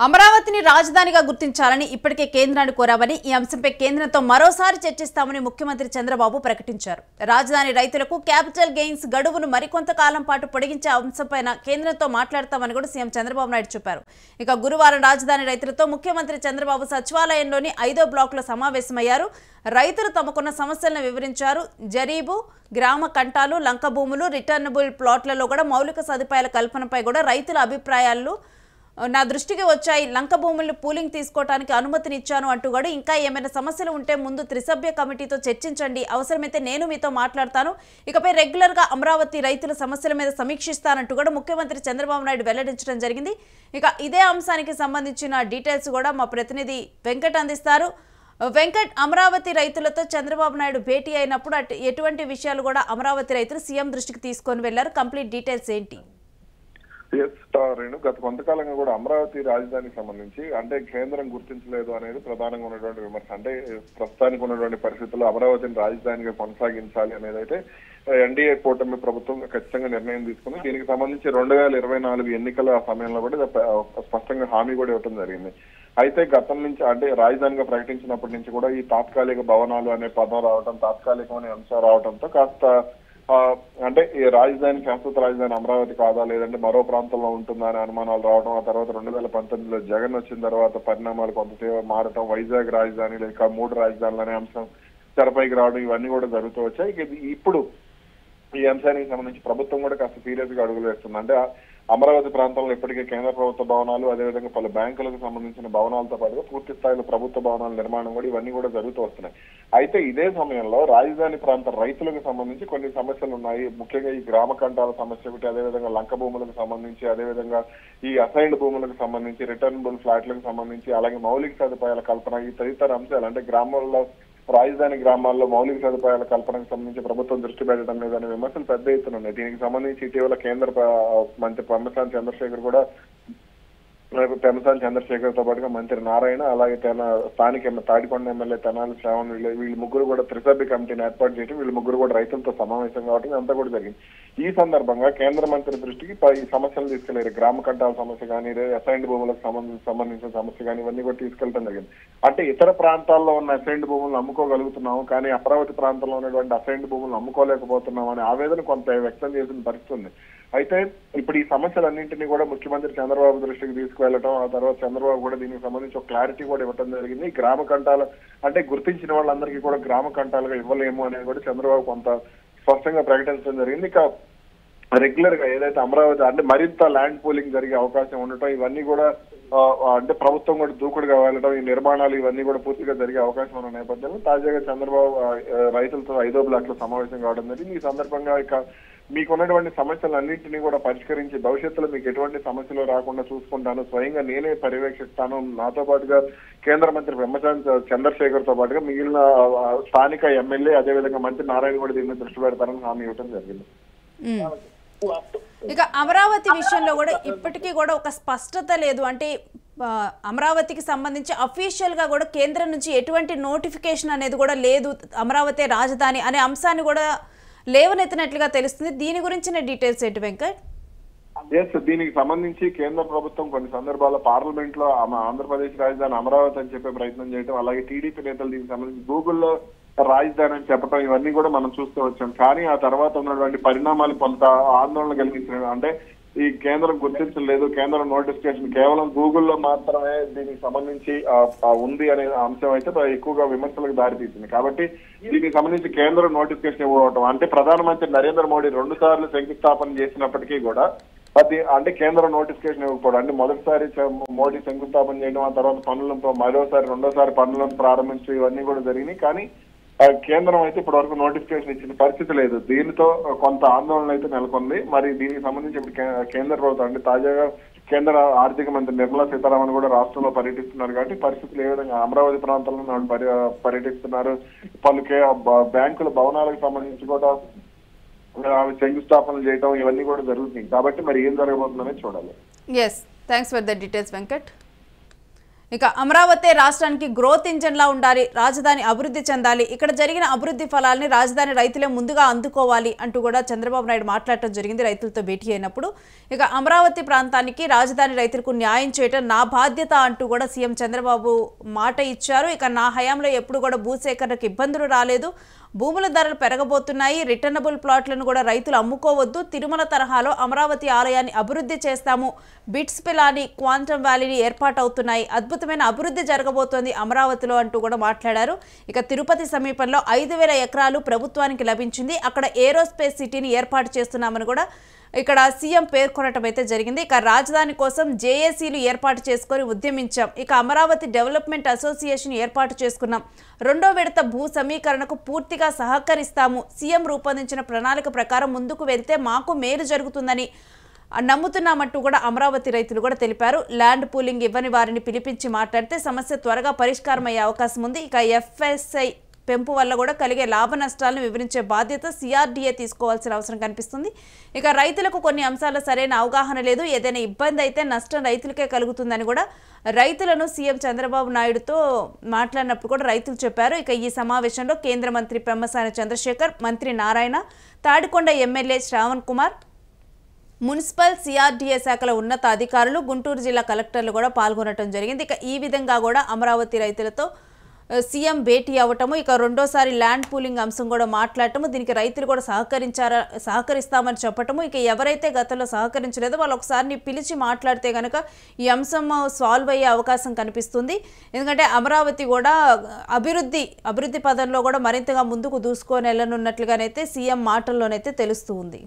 అమరావతిని రాజధానిగా గుర్తించాలని ఇప్పటికే కేంద్రాన్ని కోరామని ఈ అంశంపై కేంద్రంతో మరోసారి చర్చిస్తామని ముఖ్యమంత్రి చంద్రబాబు ప్రకటించారు. రాజధాని రైతులకు క్యాపిటల్ గెయిన్స్ గడువును మరికొంతకాలం పాటు పొడిగించే అంశంపై కేంద్రంతో మాట్లాడతామని కూడా సీఎం చంద్రబాబు నాయుడు చెప్పారు. ఇక గురువారం రాజధాని రైతులతో ముఖ్యమంత్రి చంద్రబాబు సచివాలయంలోని 5వ బ్లాక్లో సమావేశమయ్యారు. రైతులు తమకున్న సమస్యలను వివరించారు. జరీబు, గ్రామ కంటాలు, లంక భూములు, రిటర్నబుల్ ప్లాట్లలో కూడా మౌలిక సదుపాయాల కల్పనపై కూడా రైతుల అభిప్రాయాలు నా దృష్టికి వచ్చాయి. లంక భూములను పూలింగ్ తీసుకోవడానికి అనుమతినిచ్చాను అంటూ కూడా ఇంకా ఏమైనా సమస్యలు ఉంటే ముందు త్రిసభ్య కమిటీతో చర్చించండి, అవసరమైతే నేను మీతో మాట్లాడతాను, ఇకపై రెగ్యులర్గా అమరావతి రైతుల సమస్యల మీద సమీక్షిస్తానంటూ కూడా ముఖ్యమంత్రి చంద్రబాబు నాయుడు వెల్లడించడం జరిగింది. ఇక ఇదే అంశానికి సంబంధించిన డీటెయిల్స్ కూడా మా ప్రతినిధి వెంకట్ అందిస్తారు. వెంకట్, అమరావతి రైతులతో చంద్రబాబు నాయుడు భేటీ అయినప్పుడు ఎటువంటి విషయాలు కూడా అమరావతి రైతులు సీఎం దృష్టికి తీసుకొని వెళ్లారు? కంప్లీట్ డీటెయిల్స్ ఏంటి? రేణు, గత కొంతకాలంగా కూడా అమరావతి రాజధానికి సంబంధించి అంటే కేంద్రం గుర్తించలేదు అనేది ప్రధానంగా ఉన్నటువంటి విమర్శ. అంటే ప్రస్తుతానికి ఉన్నటువంటి పరిస్థితుల్లో అమరావతిని రాజధానిగా కొనసాగించాలి అనేది అయితే ఎన్డీఏ కూటమి ప్రభుత్వం ఖచ్చితంగా నిర్ణయం తీసుకుంది. దీనికి సంబంధించి 2024 ఎన్నికల సమయంలో కూడా స్పష్టంగా హామీ కూడా ఇవ్వడం జరిగింది. అయితే గతం నుంచి అంటే రాజధానిగా ప్రకటించినప్పటి నుంచి కూడా ఈ తాత్కాలిక భవనాలు అనే పదం రావడం, తాత్కాలికమైన అంశం రావడంతో కాస్త అంటే ఈ రాజధాని శాశ్వత రాజధాని అమరావతి కాదా లేదంటే మరో ప్రాంతంలో ఉంటుందా అనే అనుమానాలు రావడం. ఆ తర్వాత 2019లో జగన్ వచ్చిన తర్వాత పరిణామాలు కొంతసేపు మారటం, వైజాగ్ రాజధాని లేక 3 రాజధానులు అనే అంశం తెరపైకి రావడం, ఇవన్నీ కూడా జరుగుతూ వచ్చాయి. ఇప్పుడు ఈ అంశానికి సంబంధించి ప్రభుత్వం కూడా కాస్త సీరియస్ గా అడుగులు వేస్తుంది. అంటే అమరావతి ప్రాంతంలో ఇప్పటికే కేంద్ర ప్రభుత్వ భవనాలు, అదేవిధంగా పలు బ్యాంకులకు సంబంధించిన భవనాలతో పాటుగా పూర్తి స్థాయిలో ప్రభుత్వ భవనాల నిర్మాణం కూడా ఇవన్నీ కూడా జరుగుతూ వస్తున్నాయి. అయితే ఇదే సమయంలో రాజధాని ప్రాంత రైతులకు సంబంధించి కొన్ని సమస్యలు ఉన్నాయి. ముఖ్యంగా ఈ గ్రామ కంటాల సమస్య ఒకటి, అదేవిధంగా లంక భూములకు సంబంధించి, అదేవిధంగా ఈ అసైన్డ్ భూములకు సంబంధించి, రిటర్నబుల్ ఫ్లాట్లకు సంబంధించి, అలాగే మౌలిక సదుపాయాల కల్పన, ఈ తదితర అంశాలు అంటే గ్రామాల్లో రాజధాని గ్రామాల్లో మౌలిక సదుపాయాల కల్పనకు సంబంధించి ప్రభుత్వం దృష్టి పెట్టడం లేదనే విమర్శలు పెద్ద ఎత్తున ఉన్నాయి. దీనికి సంబంధించి ఇటీవల కేంద్ర మంత్రి పెమ్మసాని చంద్రశేఖర్ కూడా పెమ్మసాని చంద్రశేఖర్ తో పాటుగా మంత్రి నారాయణ, అలాగే స్థానిక తాడికొండ ఎమ్మెల్యే తెనాలి శ్రావణ్ వీళ్ళు ముగ్గురు కూడా త్రిసభ్య కమిటీని ఏర్పాటు చేయడం, వీళ్ళు ముగ్గురు కూడా రైతులతో సమావేశం కావడం అంతా కూడా జరిగింది. ఈ సందర్భంగా కేంద్ర మంత్రి దృష్టికి ఈ సమస్యలు తీసుకెళ్లారు. గ్రామ కంటాల సమస్య కానీ, అసైన్డ్ భూములకు సంబంధించిన సమస్య కానీ ఇవన్నీ కూడా తీసుకెళ్లడం జరిగింది. అంటే ఇతర ప్రాంతాల్లో ఉన్న అసైన్డ్ భూములను అమ్ముకోగలుగుతున్నాము, కానీ అమరావతి ప్రాంతంలో ఉన్నటువంటి అసైన్డ్ భూములను అమ్ముకోలేకపోతున్నాం అనే ఆవేదన కొంత వ్యక్తం చేసిన పరిస్థితి ఉంది. అయితే ఇప్పుడు ఈ సమస్యలన్నింటినీ కూడా ముఖ్యమంత్రి చంద్రబాబు దృష్టికి తీసుకువెళ్ళటం, ఆ తర్వాత చంద్రబాబు కూడా దీనికి సంబంధించి ఒక క్లారిటీ కూడా ఇవ్వడం జరిగింది. గ్రామ కంటాల అంటే గుర్తించిన వాళ్ళందరికీ కూడా గ్రామ కంటాలుగా ఇవ్వలేము అనేది కూడా చంద్రబాబు కొంత స్పష్టంగా ప్రకటించడం జరిగింది. ఇక రెగ్యులర్ గా ఏదైతే అమరావతి అంటే మరింత ల్యాండ్ పూలింగ్ జరిగే అవకాశం ఉండటం, ఇవన్నీ కూడా అంటే ప్రభుత్వం కూడా దూకుడుగా వెళ్ళడం, ఈ నిర్మాణాలు ఇవన్నీ కూడా పూర్తిగా జరిగే అవకాశం ఉన్న నేపథ్యంలో తాజాగా చంద్రబాబు రైతులతో 5వ బ్లాక్ లో సమావేశం కావడం జరిగింది. ఈ సందర్భంగా ఇక మీకున్నటువంటి సమస్యలన్నింటినీ కూడా పరిష్కరించి భవిష్యత్తులో మీకు ఎటువంటి సమస్యలు రాకుండా చూసుకుంటాను, స్వయంగా నేనే పర్యవేక్షిస్తాను, నాతో పాటుగా కేంద్ర మంత్రి పెమ్మసాని చంద్రశేఖర్ తో పాటుగా మిగిలిన స్థానిక ఎమ్మెల్యే అదేవిధంగా మంత్రి నారాయణ కూడా దీన్ని దృష్టి పెడతారని హామీ ఇవ్వడం జరిగింది. ఇక అమరావతి విషయంలో కూడా ఇప్పటికీ కూడా ఒక స్పష్టత లేదు. అంటే అమరావతికి సంబంధించి అఫీషియల్ గా కూడా కేంద్రం నుంచి ఎటువంటి నోటిఫికేషన్ అనేది కూడా లేదు, అమరావతి రాజధాని అనే అంశాన్ని కూడా లేవనెత్తినట్లుగా తెలుస్తుంది. దీని గురించిన డీటెయిల్స్ ఏంటి వెంకట్? దీనికి సంబంధించి కేంద్ర ప్రభుత్వం కొన్ని సందర్భాల్లో పార్లమెంట్ లో ఆంధ్రప్రదేశ్ రాజధాని అమరావతి అని చెప్పే ప్రయత్నం చేయడం, అలాగే టీడీపీ నేతలు దీనికి సంబంధించి గూగుల్లో రాజధాని అని చెప్పడం, ఇవన్నీ కూడా మనం చూస్తూ వచ్చాం. కానీ ఆ తర్వాత ఉన్నటువంటి పరిణామాలు కొంత ఆందోళన కలిగించిన, అంటే ఈ కేంద్రం గుర్తించలేదు, కేంద్రం నోటిఫికేషన్ కేవలం గూగుల్లో మాత్రమే దీనికి సంబంధించి ఉంది అనే అంశం అయితే ఎక్కువగా విమర్శలకు దారితీసింది. కాబట్టి దీనికి సంబంధించి కేంద్రం నోటిఫికేషన్ ఇవ్వడం అంటే ప్రధానమంత్రి నరేంద్ర మోడీ 2 సార్లు శంకుస్థాపన చేసినప్పటికీ కూడా అది అంటే కేంద్ర నోటిఫికేషన్ ఇవ్వకపోవడం, అంటే మొదటిసారి మోడీ శంకుస్థాపన చేయడం, ఆ తర్వాత పనులను మరోసారి 2వ పనులను ప్రారంభించడం, ఇవన్నీ కూడా జరిగినాయి. కానీ కేంద్రం అయితే ఇప్పటి వరకు నోటిఫికేషన్ ఇచ్చిన పరిస్థితి లేదు. దీనితో కొంత ఆందోళన అయితే నెలకొంది. మరి దీనికి సంబంధించి ఇప్పుడు కేంద్ర ప్రభుత్వం అంటే తాజాగా కేంద్ర ఆర్థిక మంత్రి నిర్మలా సీతారామన్ కూడా రాష్ట్రంలో పర్యటిస్తున్నారు. కాబట్టి పరిస్థితులు ఏ విధంగా అమరావతి ప్రాంతంలో పర్యటిస్తున్నారు, పలు బ్యాంకుల భవనాలకు సంబంధించి కూడా శంకుస్థాపనలు చేయడం, ఇవన్నీ కూడా జరుగుతుంది. కాబట్టి మరి ఏం జరగబోతుందనేది చూడాలి. Thanks for the details Venkat. ఇక అమరావతి రాష్ట్రానికి గ్రోత్ ఇంజన్ లా ఉండాలి, రాజధాని అభివృద్ధి చెందాలి, ఇక్కడ జరిగిన అభివృద్ధి ఫలాల్ని రాజధాని రైతులే ముందుగా అందుకోవాలి అంటూ కూడా చంద్రబాబు నాయుడు మాట్లాడటం జరిగింది రైతులతో భేటీ అయినప్పుడు. ఇక అమరావతి ప్రాంతానికి రాజధాని రైతులకు న్యాయం చేయటం నా బాధ్యత అంటూ కూడా సీఎం చంద్రబాబు మాట ఇచ్చారు. ఇక నా హయాంలో ఎప్పుడు కూడా భూసేకరణకు ఇబ్బందులు రాలేదు, భూముల ధరలు పెరగబోతున్నాయి, రిటర్నబుల్ ప్లాట్లను కూడా రైతులు అమ్ముకోవద్దు, తిరుమల తరహాలో అమరావతి ఆలయాన్ని అభివృద్ధి చేస్తాము, బిట్స్ పిలాని క్వాంటమ్ వ్యాలీని ఏర్పాటవుతున్నాయి, అద్భుతమైన అభివృద్ధి జరగబోతోంది అమరావతిలో అంటూ కూడా మాట్లాడారు. ఇక తిరుపతి సమీపంలో 5,000 ఎకరాలు ప్రభుత్వానికి లభించింది, అక్కడ ఏరోస్పేస్ సిటీని ఏర్పాటు చేస్తున్నామని కూడా ఇక్కడ సీఎం పేర్కొనటం అయితే జరిగింది. ఇక రాజధాని కోసం జేఏసీలు ఏర్పాటు చేసుకొని ఉద్యమించాం, ఇక అమరావతి డెవలప్మెంట్ అసోసియేషన్ ఏర్పాటు చేసుకున్నాం, 2వ విడత భూ సమీకరణకు పూర్తిగా సహకరిస్తాము, సీఎం రూపొందించిన ప్రణాళిక ప్రకారం ముందుకు వెళ్తే మాకు మేలు జరుగుతుందని నమ్ముతున్నామంటూ కూడా అమరావతి రైతులు కూడా తెలిపారు. ల్యాండ్ పూలింగ్ ఇవ్వని వారిని పిలిపించి మాట్లాడితే సమస్య త్వరగా పరిష్కారం అయ్యే అవకాశం ఉంది. ఇక ఎఫ్ఎస్ఐ పెంపు వల్ల కూడా కలిగే లాభ నష్టాలను వివరించే బాధ్యత సిఆర్డీఏ తీసుకోవాల్సిన అవసరం కనిపిస్తుంది. ఇక రైతులకు కొన్ని అంశాల్లో సరైన అవగాహన లేదు, ఏదైనా ఇబ్బంది అయితే నష్టం రైతులకే కలుగుతుందని కూడా రైతులను సీఎం చంద్రబాబు నాయుడుతో మాట్లాడినప్పుడు కూడా రైతులు చెప్పారు. ఇక ఈ సమావేశంలో కేంద్ర మంత్రి పెమ్మసాని చంద్రశేఖర్, మంత్రి Narayana, Tadikonda MLA Shravan Kumar, municipal CRDA శాఖల ఉన్నత అధికారులు, గుంటూరు జిల్లా కలెక్టర్లు కూడా పాల్గొనడం జరిగింది. ఇక ఈ విధంగా కూడా అమరావతి రైతులతో సీఎం భేటీ అవ్వటము, ఇక రెండోసారి ల్యాండ్ పూలింగ్ అంశం కూడా మాట్లాడటము, దీనికి రైతులు కూడా సహకరిస్తామని చెప్పటము, ఇక ఎవరైతే గతంలో సహకరించలేదో వాళ్ళు ఒకసారి పిలిచి మాట్లాడితే కనుక ఈ అంశం సాల్వ్ అయ్యే అవకాశం కనిపిస్తుంది. ఎందుకంటే అమరావతి కూడా అభివృద్ధి పదంలో కూడా మరింతగా ముందుకు దూసుకొని వెళ్ళనున్నట్లుగానైతే సీఎం మాటల్లోనైతే తెలుస్తూ ఉంది.